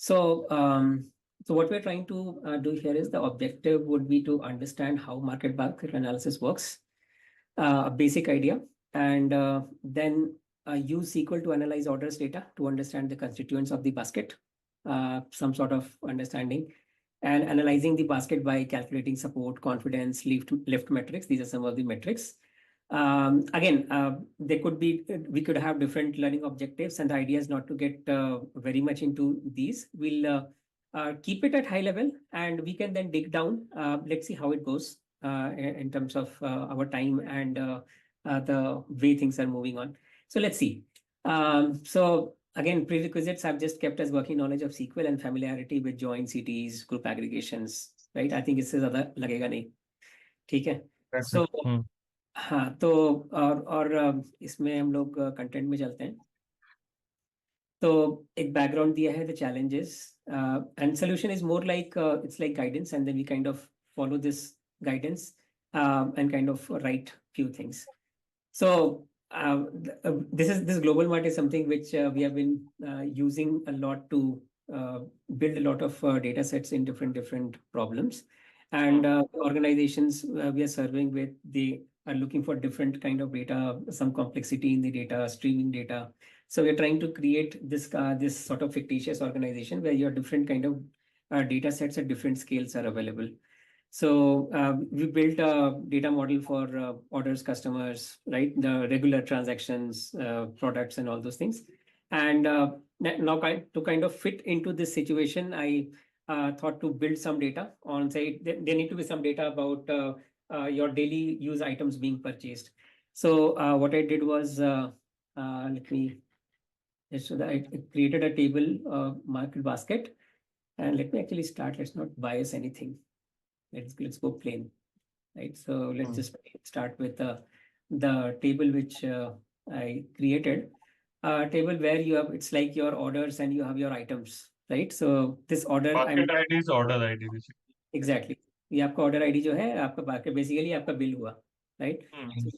So what we're trying to do here is the objective would be to understand how market basket analysis works, a basic idea, and then use SQL to analyze orders data to understand the constituents of the basket, some sort of understanding, and analyzing the basket by calculating support, confidence, lift metrics. These are some of the metrics. Again, there could be, we could have different learning objectives, and the idea is not to get very much into these. We'll keep it at high level, and we can then dig down. Let's see how it goes in terms of our time and the way things are moving on. So let's see. So again, prerequisites I've just kept as working knowledge of SQL and familiarity with join CTs, group aggregations, right? I think इससे ज़्यादा लगेगा नहीं, ठीक है? That's So it. हाँ, तो और इसमें हम लोग कंटेंट में चलते हैं. तो एक बैकग्राउंड दिया है, the challenges and solution is more like it's like guidance, and then we kind of follow this guidance and kind of write few things. So this global mart is something which we have been using a lot to build a lot of data sets in different problems, and organizations we are serving with, they are looking for different kind of data, some complexity in the data, streaming data. So we're trying to create this sort of fictitious organization where your different kind of data sets at different scales are available. So we built a data model for orders, customers, right? The regular transactions, products, and all those things. And now to kind of fit into this situation, I thought to build some data on, say, there need to be some data about your daily use items being purchased. So what I did was, let me, so that I created a table, market basket, and let me actually start. Let's not bias anything. Let's go plain, right? So let's just start with the table which I created. Table where you have, it's like your orders and you have your items, right? So this order, Basket ID is order ID basically. Exactly ये आपका order ID जो है आपका बाकी basically आपका bill हुआ, right?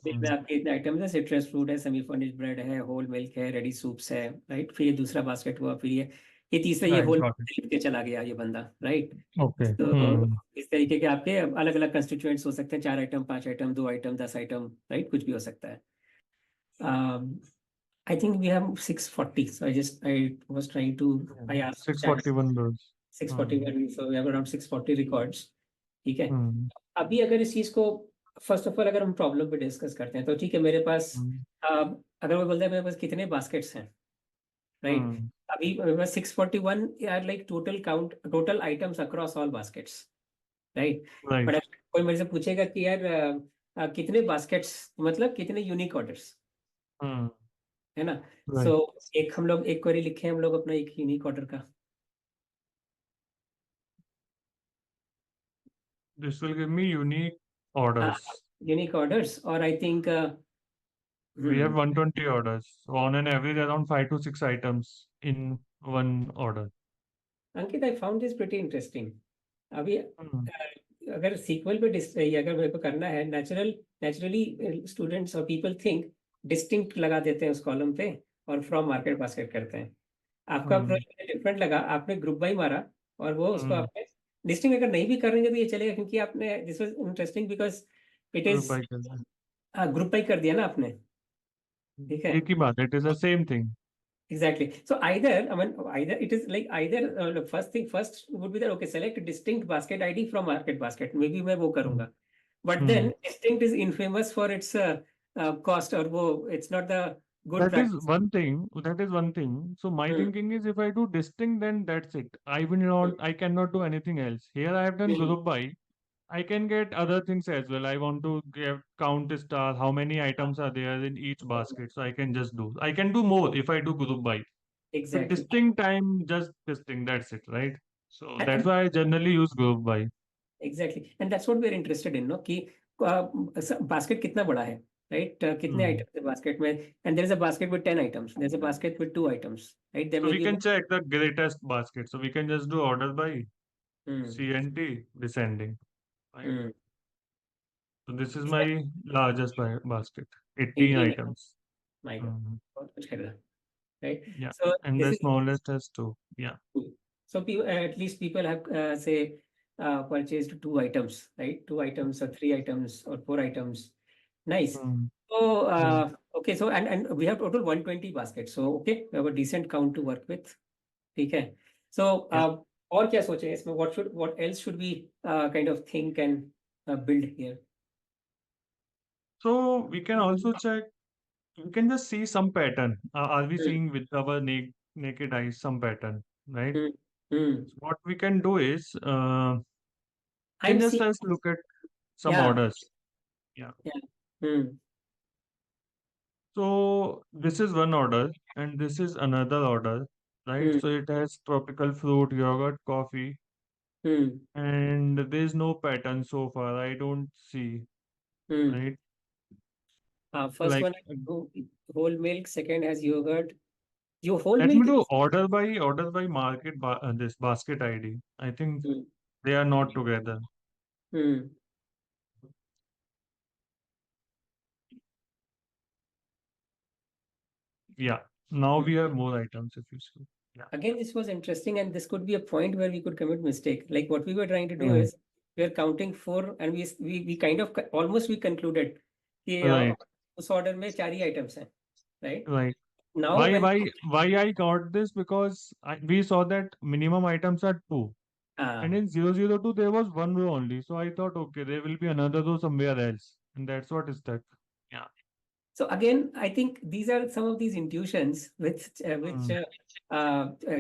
Bill में आपके इतने आइटम्स है, सिट्रस फ्रूट है, सेमी फर्निश्ड ब्रेड है, होल मिल्क है, रेडी सूप्स है, राइट? फिर ये दूसरा बास्केट हुआ, फिर ये तीसरा, ये होल लिख के चला गया ये बंदा, राइट? ओके. तो इस तरीके के आपके अलग अलग कंस्टिट्यूएंट्स हो सकते हैं, 4 item, 5 item, 2 item, 10 item, right? कुछ भी हो सकता है. I think we have 640. So I was trying to, I asked 641 rows. 641. So we have around 640 records. ठीक है. अभी अगर इस चीज को फर्स्ट ऑफ ऑल अगर हम प्रॉब्लम पे डिस्कस करते हैं, तो ठीक है, मेरे पास अगर वो बोलते हैं मेरे पास कितने बास्केट्स हैं, राइट? अभी मेरे पास 641 are like total count, total items across all baskets, right? But कोई मेरे से पूछेगा कि यार कितने बास्केट्स मतलब कितने यूनिक ऑर्डर्स, है ना? सो एक हम लोग एक क्वेरी लिखे हम लोग अपना एक यूनिक ऑर्डर का. This will give me unique orders. Unique orders, or I think we have 120 orders. So on an average, around 5 to 6 items in one order. Ankit, I found this pretty interesting. अभी अगर sequel पे अगर मेरे को करना है, naturally students और people think distinct लगा देते हैं उस कॉलम पे और फ्रॉम मार्केट बास्केट करते हैं. आपका अप्रोच डिफरेंट लगा, आपने ग्रुप बाय मारा और वो उसको आपने डिस्टिंग अगर नहीं भी करेंगे तो ये चलेगा, क्योंकि आपने, this was interesting because it is group by कर दिया ना आपने, ठीक है? एक ही बात, it is the same thing. Exactly. So either it is like either first would be that, okay, select distinct basket ID from market basket. Maybe मैं वो करूँगा. But then distinct is infamous for its cost, or वो it's not the good practice. That is one thing. So my thinking is, if I do distinct, then that's it. I cannot do anything else. Here I have done group by. I can get other things as well. I want to count the star, how many items are there in each basket. So I can just do. I can do more if I do group by. Exactly. So distinct time, just distinct. That's it, right? So that's why I generally use group by. Exactly, and that's what we're interested in, no? कि basket कितना बड़ा है, right? कितने items है basket में? And there is a basket with 10 items. There's a basket with 2 items, right? There so may we be can check the greatest basket. So we can just do order by CNT descending. Right? So this is my largest basket, 18 items. My God, बहुत कुछ कर रहा है, right? Yeah. So and the smallest has 2. Yeah. So at least people have say purchased two items, right? Two items or three items or four items. Nice. Mm, So right. okay, so and we have total 120 baskets. So okay, we have a decent count to work with. ठीक है. So Yeah. और क्या सोचें इसमें? What else should we kind of think and build here? So we can also check, we can just see some pattern. Are we Hmm. seeing with our naked eyes some pattern, right? Hmm. Hmm. So what we can do is, we I'm can just seeing. first look at some Yeah. orders. Yeah. Yeah. Hmm. So this is one order, and this is another order, right? Hmm. So it has tropical fruit, yogurt, coffee, Hmm. and there is no pattern so far. I don't see, Hmm. right? First Like, one, whole milk. Second has yogurt. Your whole let me milk do is. order by market this basket ID. I think Hmm. they are not together. Hmm. Yeah. Now we have Hmm. more items if you see. Yeah. Again, this was interesting, and this could be a point where we could commit mistake. Like what we were trying to do Right. is we are counting four, and we kind of almost we concluded कि Right. उस order में चार ही items हैं, right? Right. Now Why when why why I got this? Because we saw that minimum items are two. And uh, in 002, there was one row only. So I thought, okay, there will be another row somewhere else. And that's what is stuck. Yeah. so again, I think these are some of these intuitions which Mm.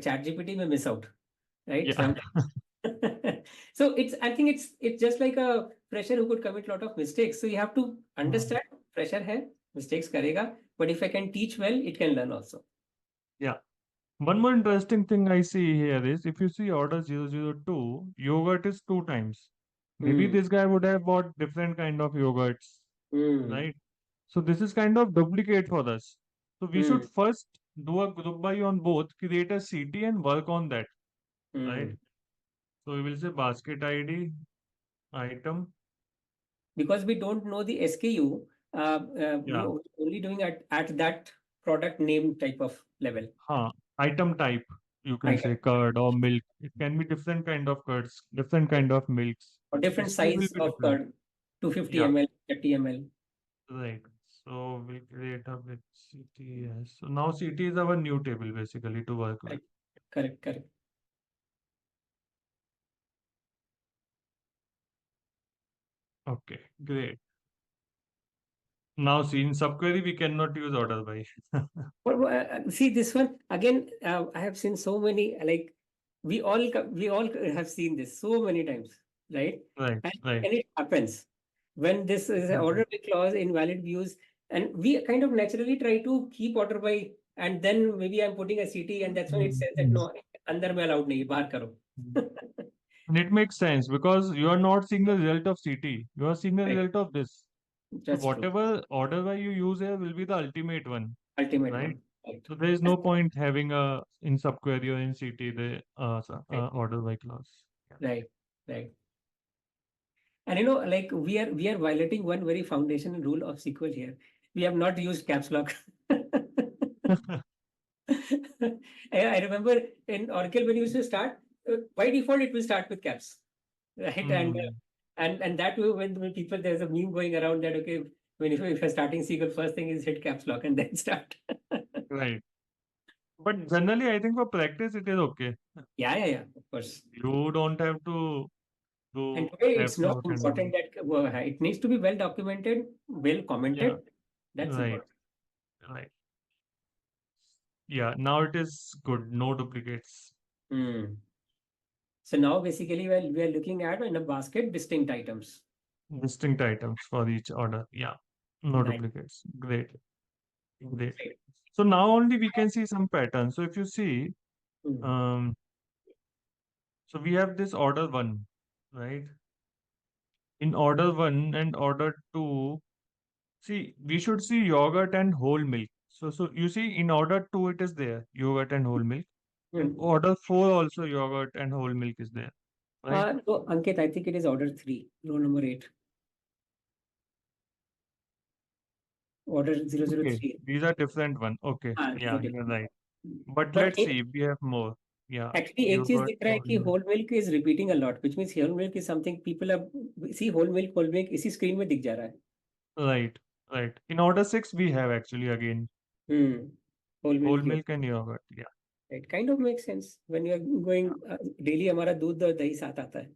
ChatGPT may miss out, right? Yeah. Sometimes. So I think it's just like a fresher who could commit a lot of mistakes. So you have to Mm. understand fresher है, mistakes करेगा, but if I can teach well, it can learn also. Yeah. One more interesting thing I see here is if you see order 002, yogurt is two times. Maybe Hmm. this guy would have bought different kind of yogurts, Hmm. right? So this is kind of duplicate for us. So we should Hmm. first do a group buy on both, create a CT and work on that, right? Hmm. So we will say basket ID, item. Because we don't know the SKU, we Yeah. are only doing at that product name type of level. Item type, you can Item say curd or milk. It can be different kind of curds, different kind of milks. or different SKU will size be of different. curd, 250 Yeah, ml, 30 ml. right. So we'll create a with CTS. So now CT is our new table basically to work with. Correct, correct, correct. Okay, great. Now see in subquery we cannot use order by. See this one again. I have seen so many. Like we all have seen this so many times, right? Right, And, right. and it happens when this is an order by clause invalid views, and we kind of naturally try to keep order by, and then maybe I'm putting a CT, and that's when it says that no, अंदर में allowed नहीं, बाहर करो. And it makes sense because you are not seeing the result of CT. You are seeing the Right, result of this. So that's true. whatever order by you use here will be the ultimate one, Ultimate right? one. Right, So there is no point having a in subquery or in CT the right, order by clause. Yeah. right, right. And like we are violating one very foundational rule of SQL here. We have not used caps lock. I remember in Oracle when you used to start, by default it will start with caps, right? Hmm. And that way when people there's a meme going around that okay when if you're starting SQL first thing is hit caps lock and then start. Right. But generally, I think for practice it is okay. Yeah, yeah, yeah, of course. You don't have to And do today it's caps not lock and all. important that it needs to be well documented, well Yeah. commented. That's Right. important. Right. Yeah. Now it is good. No duplicates. Hmm. So now basically we are looking at in a basket distinct items. Distinct items for each order. Yeah. No Nice. duplicates. Great. Great. Right. So now only we can see some patterns. So if you see, Hmm. um, so we have this order one, right? In order one and order two, see, we should see yogurt and whole milk. So you see, in order two, it is there, yogurt and whole milk. And Hmm. order four also yogurt and whole milk is there, right? So Ankit, I think it is order three, row number 8, order zero zero Okay, three. these are different one. Okay, These are yeah, you're different. right. But But let's see, we have more. Yeah, Actually एक you चीज got दिख रहा है whole कि milk. whole milk is repeating a lot, which means whole milk is something people are see whole milk इसी screen में दिख जा रहा है. Right, right. In order 6, we have actually again Hmm. Whole whole milk here. milk and yogurt. Yeah, It kind of makes sense when you are going daily हमारा दूध और दही साथ आता है.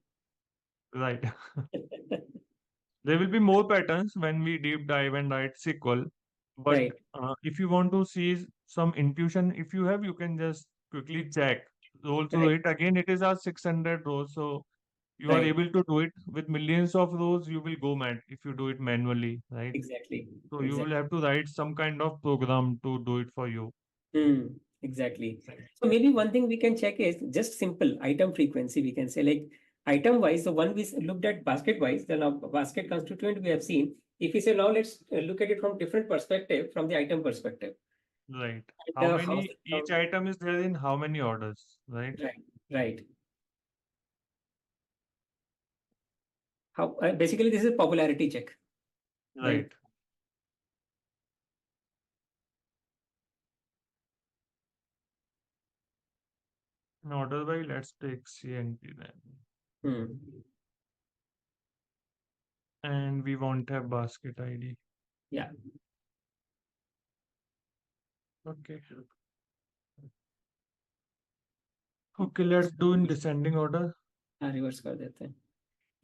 right. There will be more patterns when we deep dive and write SQL. But Right. if you want to see some intuition, if you have, you can just quickly check. Roll through Right. it. Again, it is our 600 rows. So you are Right. able to do it with millions of rows. You will go mad if you do it manually, right? Exactly. So you will Exactly. have to write some kind of program to do it for you. Hmm. Exactly. So maybe one thing we can check is just simple item frequency. We can say like item wise, the one we looked at basket wise, the now basket constituent we have seen. If we say now let's look at it from different perspective, from the item perspective. Right. How And how's many, the each item is there in how many orders, right? right, right. How basically this is popularity check, right? Right. In order by, let's take CNP then. Hmm. And we won't have basket ID. Yeah. Okay. Okay, let's do in descending order. Reverse कर देते हैं.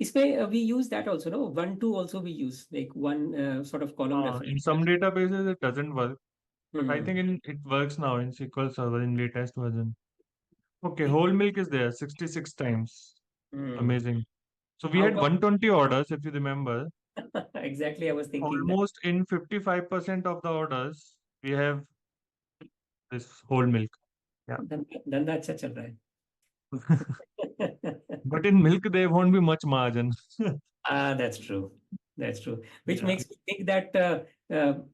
इसमें we use that also, no? 1 2 also we use like one sort of column In reference. some databases, it doesn't work, but I think Hmm. it works now in SQL Server in latest version. Okay, whole milk is there 66 times. Hmm. Amazing. So we Out had of 120 orders, if you remember. exactly, I was thinking that. Almost in 55% of the orders, we have this whole milk. Yeah. धंधा अच्छा चल रहा है. But in milk, there won't be much margin. That's true. That's true. Which Yeah. makes me think that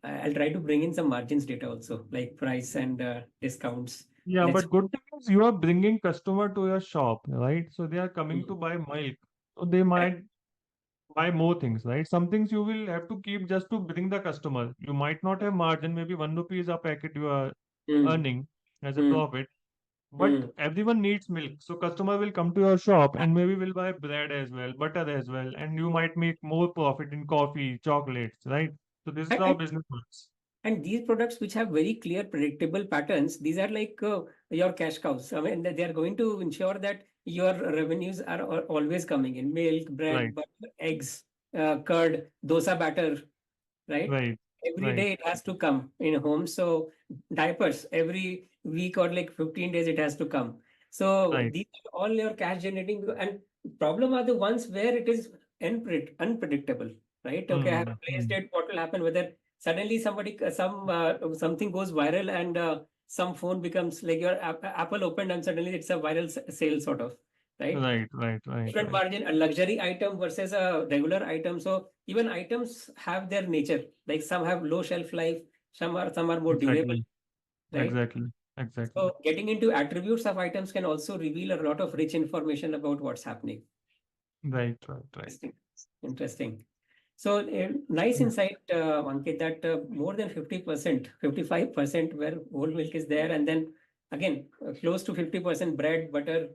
I'll try to bring in some margins data also, like price and discounts. Yeah, Let's. but good thing is you are bringing customer to your shop, right? So they are coming to Hmm. buy milk. So they might buy more things, right? Some things you will have to keep just to bring the customer. You might not have margin, maybe 1 rupee is a packet you are Hmm. earning as a Hmm. profit. But Hmm. everyone needs milk. So customer will come to your shop and maybe will buy bread as well, butter as well, and you might make more profit in coffee, chocolates, right? So this is And, how and business works. and these products which have very clear, predictable patterns, these are like your cash cows. I mean, they are going to ensure that your revenues are always coming in milk, bread, Right, butter, eggs, curd, dosa batter, right? right, Every right, day it has to come in home. So diapers every week or like 15 days it has to come. So right. these are all your cash generating and problem are the ones where it is unpredictable, right? Okay, I have Hmm, placed hmm. it. What will happen whether suddenly something goes viral and some phone becomes like your Apple opened and suddenly it's a viral sale sort of, right? Right, right, right, Different right. margin, a luxury item versus a regular item. So even items have their nature. Like some have low shelf life, some are more durable, Exactly, right? exactly, exactly. So getting into attributes of items can also reveal a lot of rich information about what's happening. Right, right, right. Interesting. Interesting. So nice Yeah. insight, Ankit, that more than 50%, 55% where whole milk is there, and then again close to 50% bread, butter.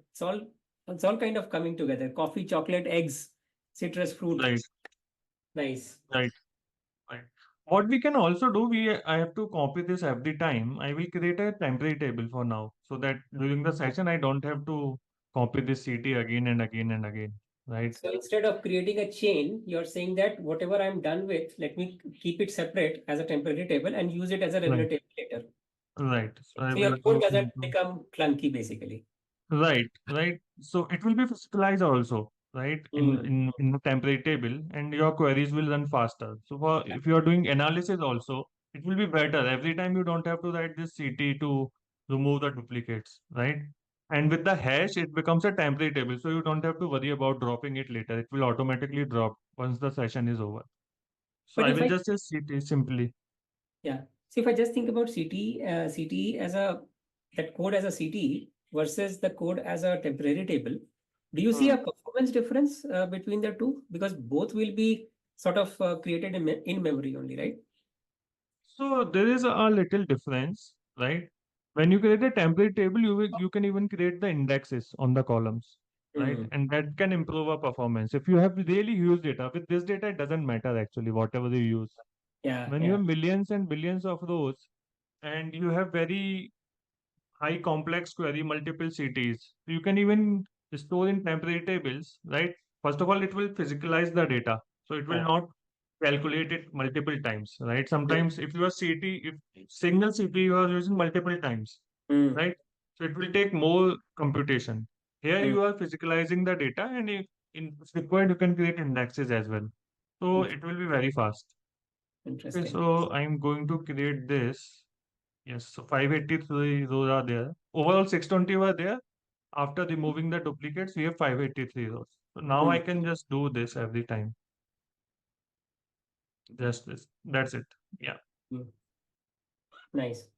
It's all kind of coming together. Coffee, chocolate, eggs, citrus fruit. Right, Nice. right, right. What we can also do, I have to copy this every time. I will create a temporary table for now so that during the session I don't have to copy this CT again and again and again. Right, So instead of creating a chain, you're saying that whatever I'm done with, let me keep it separate as a temporary table and use it as a regular right, table later. right. So I So your will code go doesn't into become clunky, basically. right, right. So it will be physicalized also, right? In Hmm. in the temporary table, and your queries will run faster. So for if you are doing analysis also, it will be better. Every time you don't have to write this CT to remove the duplicates, right? And with the hash, it becomes a temporary table, so you don't have to worry about dropping it later. It will automatically drop once the session is over. So But I if will I just say CT simply. Yeah. So if I just think about CT as that code as a CT versus the code as a temporary table, do you see Hmm. a performance difference between the two? Because both will be sort of created in memory only, right? So there is a little difference, right? When you create a template table, you can even create the indexes on the columns, right? Mm. And that can improve our performance. If you have really huge data, with this data, it doesn't matter actually, whatever you use. Yeah, When you yeah. have millions and billions of rows and you have very high complex query, multiple cities, you can even store in temporary tables, right? First of all, it will physicalize the data. So it will Yeah. not calculate it multiple times, right? Mm. Sometimes if your CT, if single CP you are using multiple times, Mm. right? So it will take more computation. Here Mm. you are physicalizing the data, and if required, you can create indexes as well. So Mm. it will be very fast. Okay, Interesting. so I'm going to create this. Yes, so 583 rows are there. Overall 620 were there. After removing the duplicates, we have 583 rows. So now I Mm. can just do this every time. Just this. That's it. Yeah, Mm. Nice.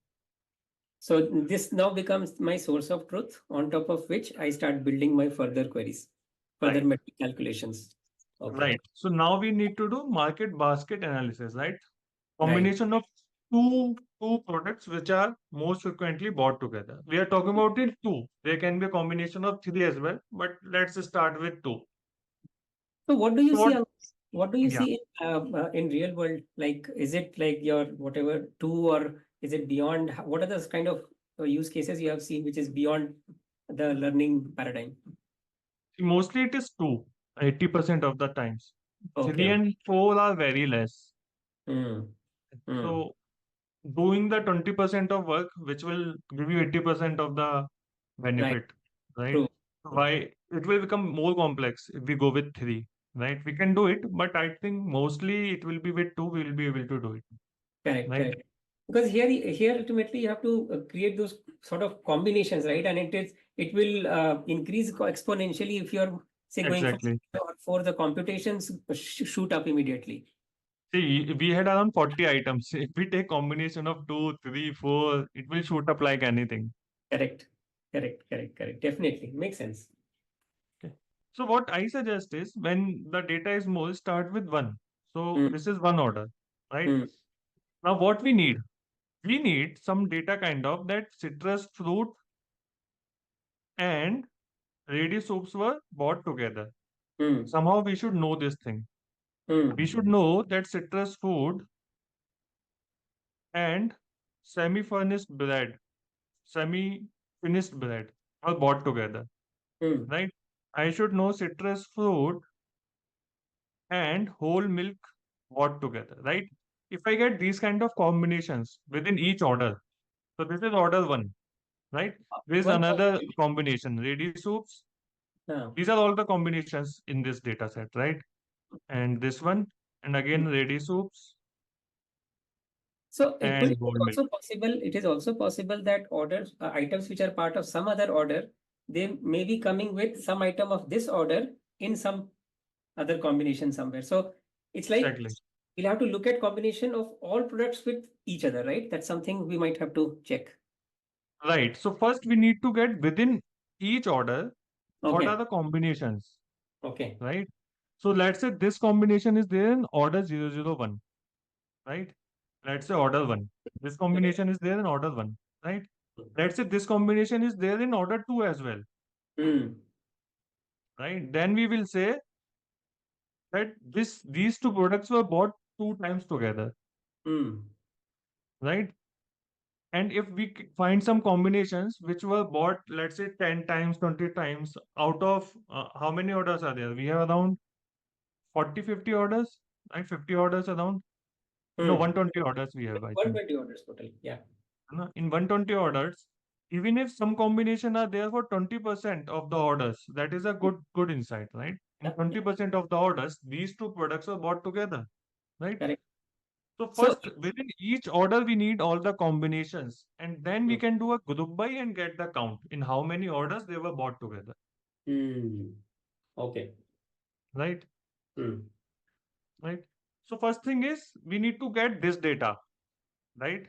So this now becomes my source of truth, on top of which I start building my further queries, further right. metric calculations. Okay. Right. So now we need to do market basket analysis, right? Right. Combination of two products which are most frequently bought together. We are talking about it two. There can be a combination of three as well, but let's start with two. So what do you So see? what? What do you Yeah. see in real world? Like, is it like your whatever two, or is it beyond? What are the kind of use cases you have seen which is beyond the learning paradigm? Mostly it is two, 80% of the times. Okay. Three Okay. and four are very less. Mm. Mm. So doing the 20% of work, which will give you 80% of the Right. benefit, right? True. True. Why it will become more complex if we go with three, right? We can do it, but I think mostly it will be with two, we will be able to do it, Correct. right? Correct. Because here ultimately you have to create those sort of combinations, right? And it will increase exponentially if you're say going for Exactly. the computations shoot up immediately. See, we had around 40 items. If we take combination of two, three, four, it will shoot up like anything. Correct. Correct. Correct. Correct. Definitely makes sense. Okay. So what I suggest is when the data is more, start with one. So Mm. this is one order, right? Mm. Now what we need? We need some data kind of that citrus fruit and ready soups were bought together. Mm. Somehow we should know this thing. We Mm. should know that citrus food and semi-finished bread, semi-finished bread are bought together, Mm. right? I should know citrus fruit and whole milk bought together, right? If I get these kind of combinations within each order, so this is order one, right? There is One another possibility. combination, ready soups. No. These are all the combinations in this data set, right? And this one, and again ready soups So could and it be whole milk. also possible? It is also possible that orders items which are part of some other order, they may be coming with some item of this order in some other combination somewhere. So it's like Exactly. we'll have to look at combination of all products with each other, right? That's something we might have to check. Right. So first we need to get within each order, what are Okay. the combinations, Okay. right? So let's say this combination is there in order 001, right? Let's say order 1. This Right. combination is there in order 1, right? Let's say this combination is there in order 2 as well, Hmm. right? Then we will say that these two products were bought two times together, Hmm. right? And if we find some combinations which were bought, let's say 10 times, 20 times, out of how many orders are there? We have around 40, 50 orders, right? 50 orders around. No, Hmm. 120 orders we have, I think. 120 orders total. Yeah. In 120 orders, even if some combination are there for 20% of the orders, that is a good insight, right? In Yeah. Yeah. 20% of the orders, these two products are bought together, right? Correct. So So. first, within each order, we need all the combinations, and then we Hmm. can do a group by and get the count in how many orders they were bought together, Hmm. Okay. right? Hmm. Right. So first thing is we need to get this data, right?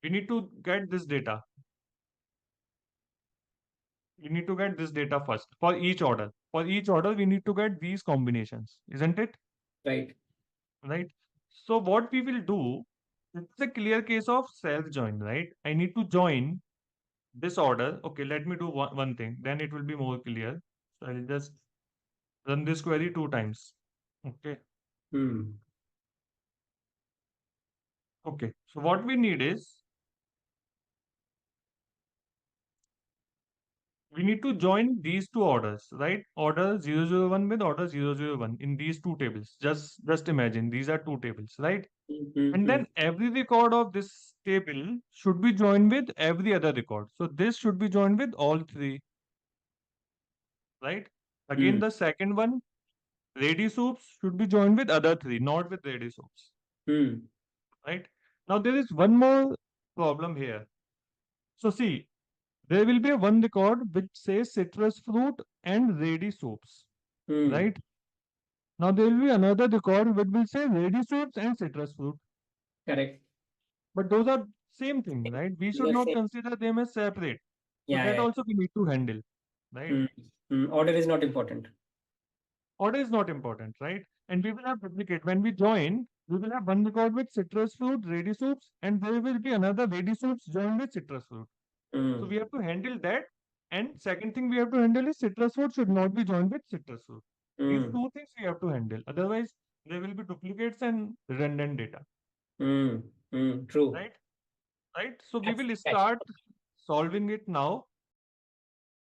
We need to get this data. We need to get this data first for each order. For each order, we need to get these combinations, isn't it? Right. Right. So what we will do? It's a clear case of self join, right? I need to join this order. Okay, let me do one thing, then it will be more clear. So I'll just run this query 2 times. Okay. Hmm. Okay. So what we need is we need to join these two orders, right? Order 001 with order 001 in these two tables. Just imagine these are two tables, right? And Mm-hmm. then every record of this table should be joined with every other record. So this should be joined with all three, right? Again, Hmm. the second one, ready soups should be joined with other three, not with ready soups, Hmm. right? Now there is one more problem here. So see, there will be a one record which says citrus fruit and ready soups, Hmm. right? Now there will be another record which will say ready soups and citrus fruit. Correct. But those are same thing, right? We These should are not same. consider them as separate. So Yeah, that yeah. also we need to handle, right? Hmm. Hmm. Order is not important. Order is not important, right? And we will have duplicate. When we join, we will have one record with citrus fruit, ready soups, and there will be another ready soups joined with citrus fruit. So Hmm. we have to handle that. And second thing we have to handle is citrus fruit should not be joined with citrus fruit. These Hmm. two things we have to handle. Otherwise, there will be duplicates and redundant data, Hmm. Hmm. True. right? Right? So we That's will the catch. start solving it now.